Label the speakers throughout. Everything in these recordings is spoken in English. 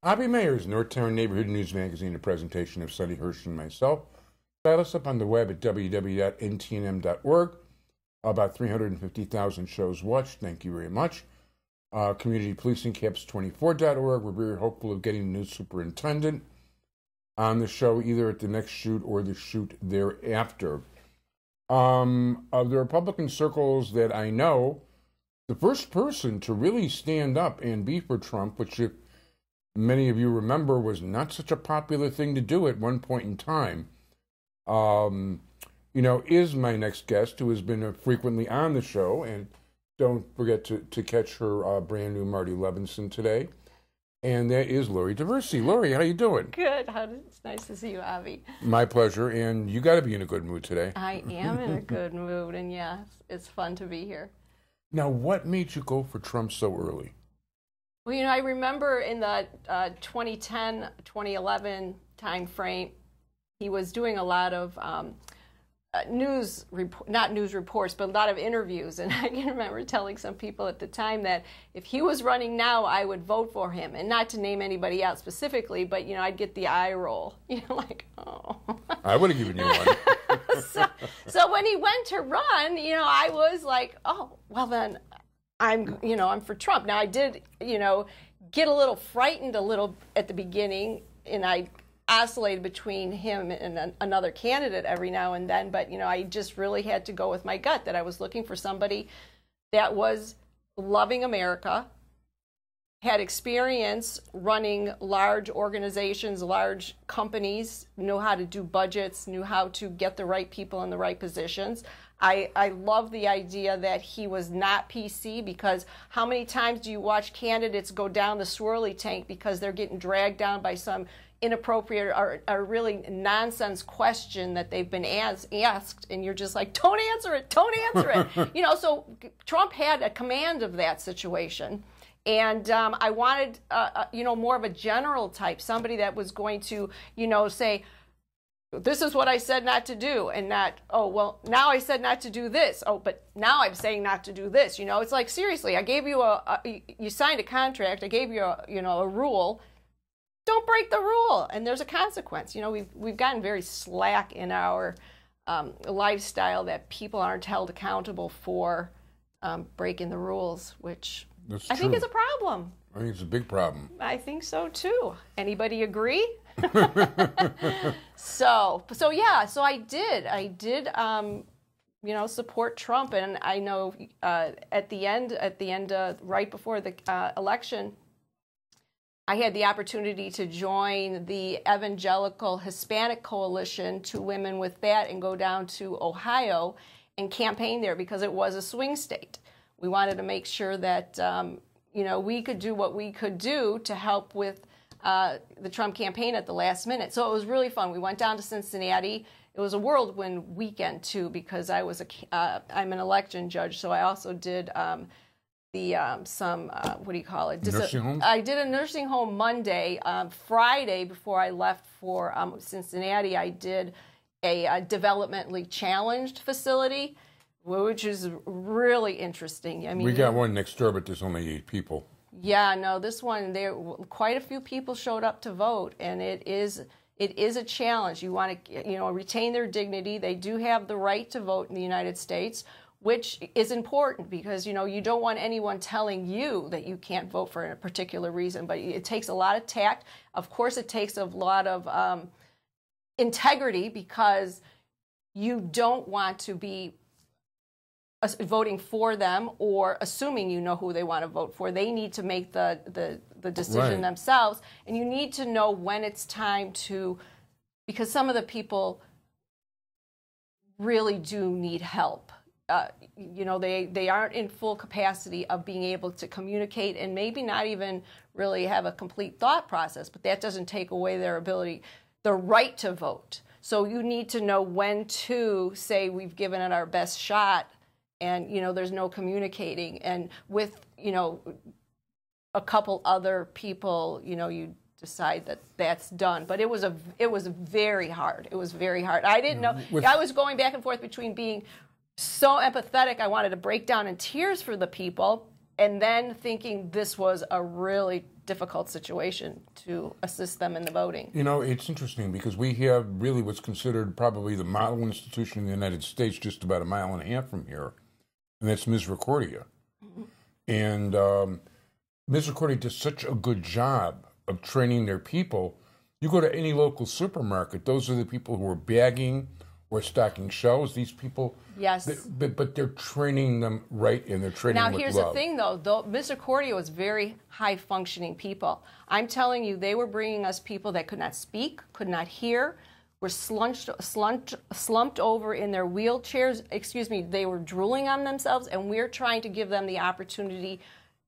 Speaker 1: Avi Mayer's Northtown Neighborhood News Magazine, a presentation of Sonny Hirsch and myself. Dial us up on the web at www.ntnm.org. About 350,000 shows watched. Thank you very much. Community Policing Caps24.org. We're very hopeful of getting a new superintendent on the show, either at the next shoot or the shoot thereafter. Of the Republican circles that I know, the first person to really stand up and be for Trump, which if many of you remember was not such a popular thing to do at one point in time, is my next guest, who has been frequently on the show. And don't forget to catch her brand new Marty Levinson today. And that is Lori Diverey. Lori, how you doing?
Speaker 2: Good. It's nice to see you, Avi.
Speaker 1: My pleasure. And you got to be in a good mood today.
Speaker 2: I am in a good mood, and yes, it's fun to be here.
Speaker 1: Now, what made you go for Trump so early?
Speaker 2: Well, I remember in the 2010, 2011 time frame, he was doing a lot of not news reports, but a lot of interviews. And I can remember telling some people at the time that if he was running now, I would vote for him. And not to name anybody out specifically, but, I'd get the eye roll, like, oh.
Speaker 1: I would have given you one.
Speaker 2: so when he went to run, I was like, oh, well then I'm for Trump. Now I did, get a little frightened at the beginning, and I oscillated between him and another candidate every now and then, but I just really had to go with my gut that I was looking for somebody that was loving America, had experience running large organizations, large companies, knew how to do budgets, knew how to get the right people in the right positions. I love the idea that he was not PC, because how many times do you watch candidates go down the swirly tank because they're getting dragged down by some inappropriate or really nonsense question that they've been asked, and you're just like, don't answer it, So Trump had a command of that situation. And I wanted, more of a general type, somebody that was going to, say, this is what I said not to do, and not, oh, well, now I said not to do this. Oh, but now I'm saying not to do this. It's like, seriously, I gave you you signed a contract. I gave you a rule. Don't break the rule, and there's a consequence. We've gotten very slack in our lifestyle that people aren't held accountable for breaking the rules, which I think is a problem.
Speaker 1: I think it's a big problem.
Speaker 2: I think so too. Anybody agree? So I did support Trump, and I know at the end, right before the election, I had the opportunity to join the Evangelical Hispanic Coalition, Two Women with That, and go down to Ohio and campaign there because it was a swing state. We wanted to make sure that we could do what we could do to help with the Trump campaign at the last minute. So it was really fun. We went down to Cincinnati. It was a whirlwind weekend too, because I'm an election judge, so I also did what do you call it?
Speaker 1: Nursing home?
Speaker 2: I did a nursing home Monday. Friday, before I left for Cincinnati, I did a developmentally challenged facility, which is really interesting. I mean,
Speaker 1: we got one next door, but there's only 8 people.
Speaker 2: Yeah, no, this one, quite a few people showed up to vote, and it is a challenge. You want to, retain their dignity. They do have the right to vote in the United States, which is important because, you don't want anyone telling you that you can't vote for a particular reason, but it takes a lot of tact. Of course, it takes a lot of integrity, because you don't want to be voting for them or assuming you know who they want to vote for. They need to make the decision themselves, and you need to know when it's time to, because some of the people really do need help. They aren't in full capacity of being able to communicate and maybe not even really have a complete thought process, but that doesn't take away their ability, their right to vote. So you need to know when to say we've given it our best shot and, there's no communicating. And with, a couple other people, you decide that that's done. But it was very hard. It was very hard. I didn't know. I was going back and forth between being so empathetic, I wanted to break down in tears for the people, and then thinking this was a really difficult situation to assist them in the voting.
Speaker 1: You know, it's interesting because we have really what's considered probably the model institution in the United States just about a mile and a half from here, and that's Misericordia. And Misericordia does such a good job of training their people. You go to any local supermarket, those are the people who are bagging or stocking shelves. These people,
Speaker 2: yes,
Speaker 1: but they're training them right, and they're training them with love.
Speaker 2: Now, here's the thing, though. Misericordia was very high-functioning people. I'm telling you, they were bringing us people that could not speak, could not hear, were slumped over in their wheelchairs. Excuse me, they were drooling on themselves, and we're trying to give them the opportunity.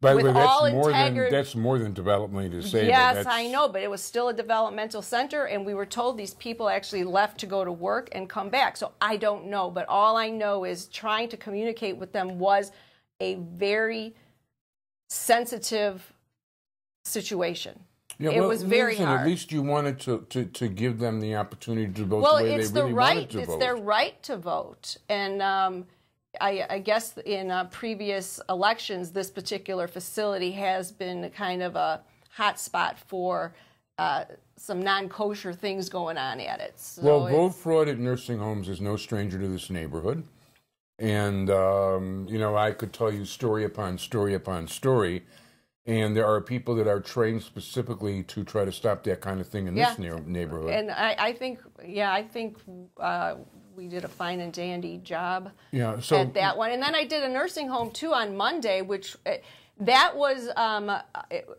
Speaker 1: By the way, that's more than developmentally disabled.
Speaker 2: Yes, I know, but it was still a developmental center, and we were told these people actually left to go to work and come back. So I don't know, but all I know is trying to communicate with them was a very sensitive situation. Yeah, it was very hard.
Speaker 1: At least you wanted to give them the opportunity to vote the way they really wanted to vote.
Speaker 2: It's their right to vote, and I guess in previous elections, this particular facility has been kind of a hot spot for some non-kosher things going on at it. So
Speaker 1: well, vote fraud at nursing homes is no stranger to this neighborhood. And, you know, I could tell you story upon story upon story. And there are people that are trained specifically to try to stop that kind of thing in this neighborhood.
Speaker 2: And I think we did a fine and dandy job at that one. And then I did a nursing home, too, on Monday, which that was,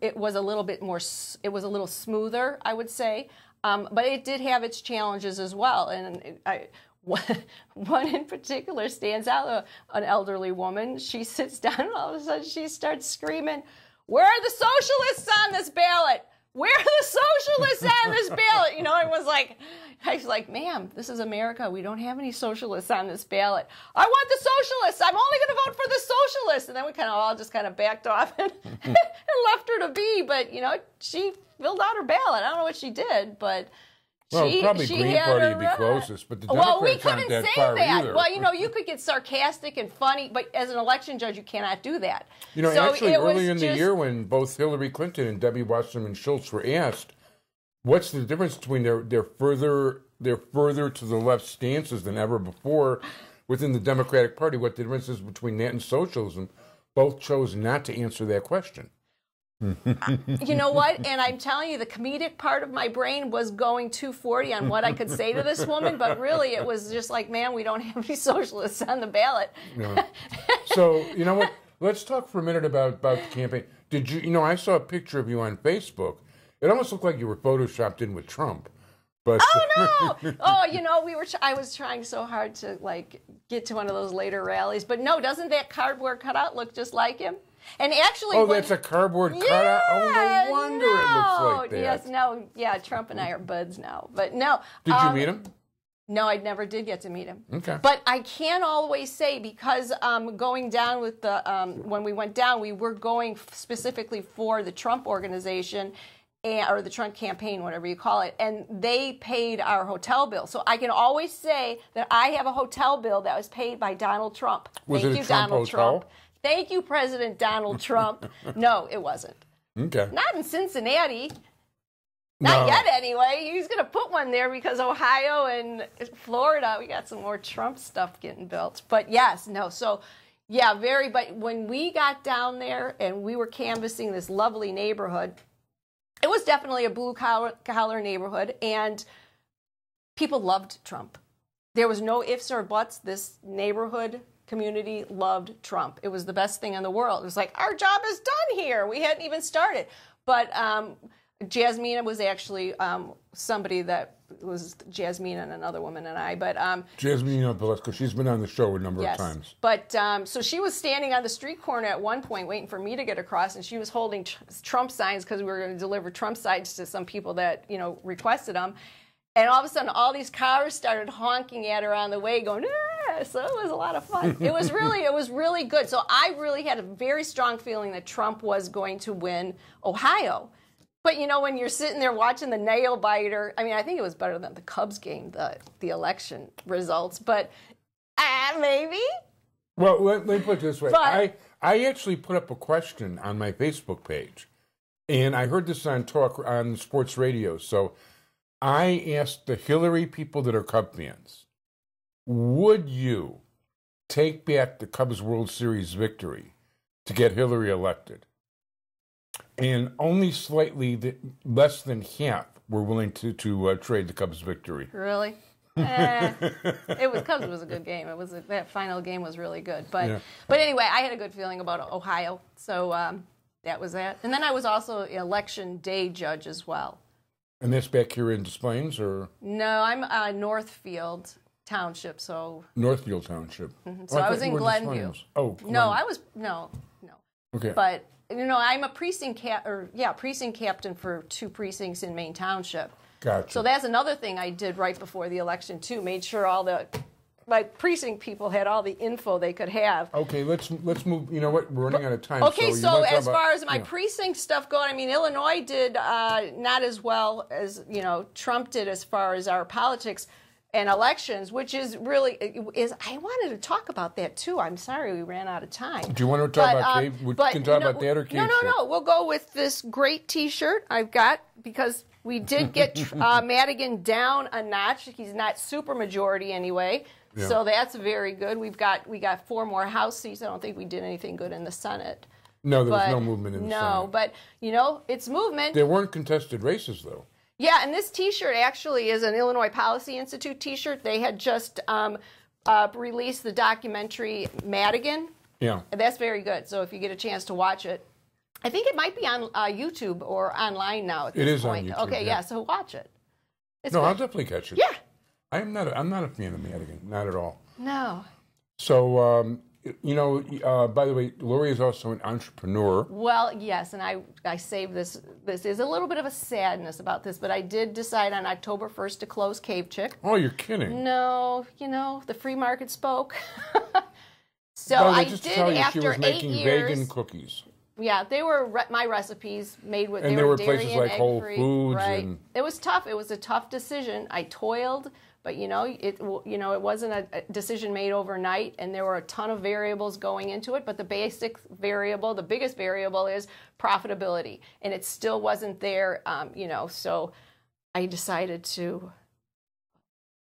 Speaker 2: it was a little bit more, it was a little smoother, I would say. But it did have its challenges as well. And one in particular stands out, an elderly woman. She sits down and all of a sudden she starts screaming, "Where are the socialists on this ballot? Where are the socialists on this ballot?" You know, I was like, "Ma'am, this is America. We don't have any socialists on this ballot. I want the socialists. I'm only going to vote for the socialists." And then we all just backed off and, and left her to be. But, you know, she filled out her ballot. I don't know what she did, but
Speaker 1: probably Green Party would be closest, but the Democrats aren't that far either.
Speaker 2: Well, you know, you could get sarcastic and funny, but as an election judge, you cannot do that.
Speaker 1: You know, actually, early in the year when both Hillary Clinton and Debbie Wasserman Schultz were asked, what's the difference between their further to the left stances than ever before within the Democratic Party, what the difference is between that and socialism, both chose not to answer that question.
Speaker 2: You know what? And I'm telling you, the comedic part of my brain was going 240 on what I could say to this woman, but really it was just like, man, we don't have any socialists on the ballot.
Speaker 1: Yeah. So, you know what? Let's talk for a minute about the campaign. Did you know, I saw a picture of you on Facebook. It almost looked like you were photoshopped in with Trump. But
Speaker 2: oh, no! Oh, you know, I was trying so hard to, get to one of those later rallies. But no, doesn't that cardboard cutout look just like him? And actually,
Speaker 1: that's a cardboard cutout. Oh, no wonder it looks like that.
Speaker 2: Yes, no, yeah. Trump and I are buds now, but no.
Speaker 1: Did you meet him?
Speaker 2: No, I never did get to meet him.
Speaker 1: Okay.
Speaker 2: But I can always say, because going down with the when we went down, we were going specifically for the Trump organization. Or the Trump campaign, whatever you call it, and they paid our hotel bill. So I can always say that I have a hotel bill that was paid by Donald Trump.
Speaker 1: Was it a Trump hotel?
Speaker 2: Thank you, President Donald Trump. No, it wasn't.
Speaker 1: Okay.
Speaker 2: Not in Cincinnati. Not yet, anyway. He's going to put one there because Ohio and Florida, we got some more Trump stuff getting built. But yes, no. So, yeah, but when we got down there and we were canvassing this lovely neighborhood, it was definitely a blue-collar neighborhood, and people loved Trump. There was no ifs or buts. This neighborhood community loved Trump. It was the best thing in the world. It was like, our job is done here. We hadn't even started. But Jasmina was actually somebody that was Jasmina and another woman and I. But
Speaker 1: Jasmina Velasco, she's been on the show a number of times.
Speaker 2: But so she was standing on the street corner at one point waiting for me to get across, and she was holding Trump signs because we were going to deliver Trump signs to some people that, you know, requested them. And all of a sudden, all these cars started honking at her on the way, going, "Ah!" So it was a lot of fun. It was really good. So I really had a very strong feeling that Trump was going to win Ohio. But, you know, when you're sitting there watching the nail biter, I mean, I think it was better than the Cubs game, the election results. But maybe.
Speaker 1: Well, let me put it this way.
Speaker 2: But-
Speaker 1: I actually put up a question on my Facebook page, and I heard this on sports radio. So I asked the Hillary people that are Cub fans, would you take back the Cubs World Series victory to get Hillary elected? And only slightly less than half were willing to trade the Cubs victory.
Speaker 2: Really? Cubs was a good game. That final game was really good. But anyway, I had a good feeling about Ohio. So that was that. And then I was also election day judge as well.
Speaker 1: And that's back here in Des Plaines, or?
Speaker 2: No, I'm Northfield Township. So
Speaker 1: Northfield Township.
Speaker 2: Mm-hmm. So I was in Glenview.
Speaker 1: Oh,
Speaker 2: no, no.
Speaker 1: Okay.
Speaker 2: But I'm a precinct captain for 2 precincts in Maine Township.
Speaker 1: Gotcha.
Speaker 2: So that's another thing I did right before the election too. Made sure my precinct people had all the info they could have.
Speaker 1: Okay, let's move. You know what? We're running out of time.
Speaker 2: Okay, so as far as my precinct stuff goes, I mean, Illinois did not as well as Trump did as far as our politics and elections, which is really I wanted to talk about that too. I'm sorry we ran out of time.
Speaker 1: Do you want to talk about Cave? We can talk about that or Cave?
Speaker 2: No. We'll go with this great T-shirt I've got because we did get Madigan down a notch. He's not super majority anyway, so that's very good. We got 4 more House seats. I don't think we did anything good in the Senate.
Speaker 1: No, there was no movement in the Senate.
Speaker 2: No, but it's movement.
Speaker 1: There weren't contested races though.
Speaker 2: Yeah, and this T-shirt actually is an Illinois Policy Institute T-shirt. They had just released the documentary Madigan.
Speaker 1: Yeah,
Speaker 2: and that's very good. So if you get a chance to watch it. I think it might be on YouTube or online now at this point.
Speaker 1: It is on YouTube.
Speaker 2: Okay, yeah, so watch it. It's
Speaker 1: I'll
Speaker 2: good.
Speaker 1: definitely catch it.
Speaker 2: Yeah.
Speaker 1: I'm not a fan of Madigan, not at all.
Speaker 2: No.
Speaker 1: So, by the way, Lori is also an entrepreneur.
Speaker 2: Well, yes, and I saved this. This is a little bit of a sadness about this, but I did decide on October 1st to close Cave Chick.
Speaker 1: Oh, you're kidding.
Speaker 2: No, the free market spoke. So
Speaker 1: I
Speaker 2: did
Speaker 1: tell you,
Speaker 2: after
Speaker 1: she was
Speaker 2: 8
Speaker 1: making
Speaker 2: years.
Speaker 1: vegan cookies.
Speaker 2: Yeah, they were my recipes made with.
Speaker 1: And
Speaker 2: they
Speaker 1: there were
Speaker 2: dairy
Speaker 1: places
Speaker 2: and
Speaker 1: like Whole
Speaker 2: egg-free,
Speaker 1: Foods.
Speaker 2: right?
Speaker 1: And
Speaker 2: it was tough. It was a tough decision. I toiled, but it wasn't a decision made overnight, and there were a ton of variables going into it. But the biggest variable is profitability, and it still wasn't there. So I decided to.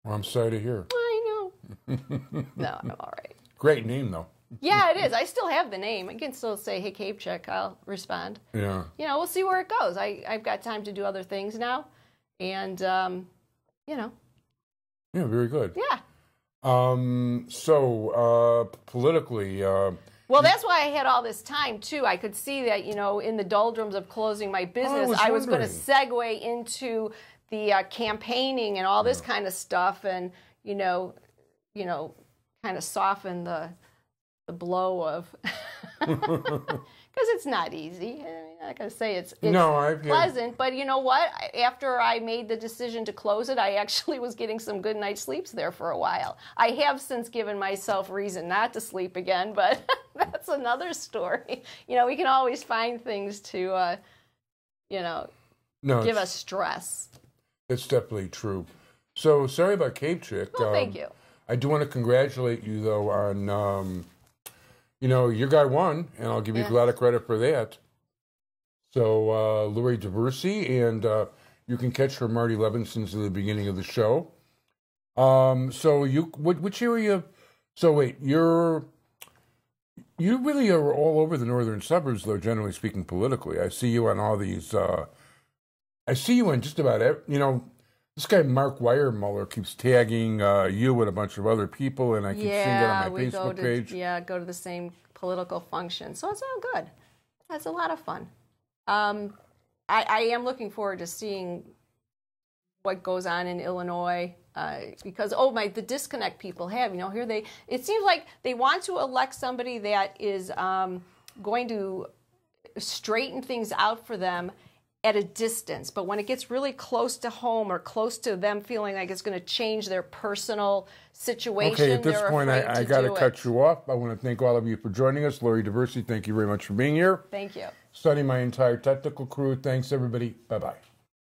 Speaker 1: Well, I'm sorry to hear.
Speaker 2: I know. No, I'm all right.
Speaker 1: Great name though.
Speaker 2: Yeah, it is. I still have the name. I can still say, "Hey, Cave Chick," I'll respond.
Speaker 1: Yeah.
Speaker 2: We'll see where it goes. I've got time to do other things now, and
Speaker 1: Yeah, very good.
Speaker 2: Yeah.
Speaker 1: Politically.
Speaker 2: Well, that's why I had all this time too. I could see that in the doldrums of closing my business, I was going to segue into the campaigning and all this kind of stuff, and kind of soften the blow of because it's not easy. I'm not going to say it's pleasant, but you know what? After I made the decision to close it, I actually was getting some good night's sleeps there for a while. I have since given myself reason not to sleep again, but that's another story. We can always find things to, give us stress.
Speaker 1: It's definitely true. So sorry about Cave Chick.
Speaker 2: Well, thank you.
Speaker 1: I do want to congratulate you though on. Your guy won, and I'll give you a lot of credit for that. So, Lori Diverey, and you can catch her Marty Levinson's at the beginning of the show. Which area? So wait, you really are all over the northern suburbs, though. Generally speaking, politically, I see you on all these. I see you in just about This guy Mark Weiermuller keeps tagging you and a bunch of other people, and I keep seeing that on my Facebook page.
Speaker 2: Yeah, go to the same political function, so it's all good. That's a lot of fun. I am looking forward to seeing what goes on in Illinois because the disconnect people have. It seems like they want to elect somebody that is going to straighten things out for them at a distance, but when it gets really close to home or close to them feeling like it's going to change their personal situation,
Speaker 1: okay, at this point, I got to cut
Speaker 2: you
Speaker 1: you off. I want to thank all of you for joining us. Lori Diverey, thank you very much for being here.
Speaker 2: Thank you.
Speaker 1: Sonny, my entire technical crew, thanks everybody. Bye-bye.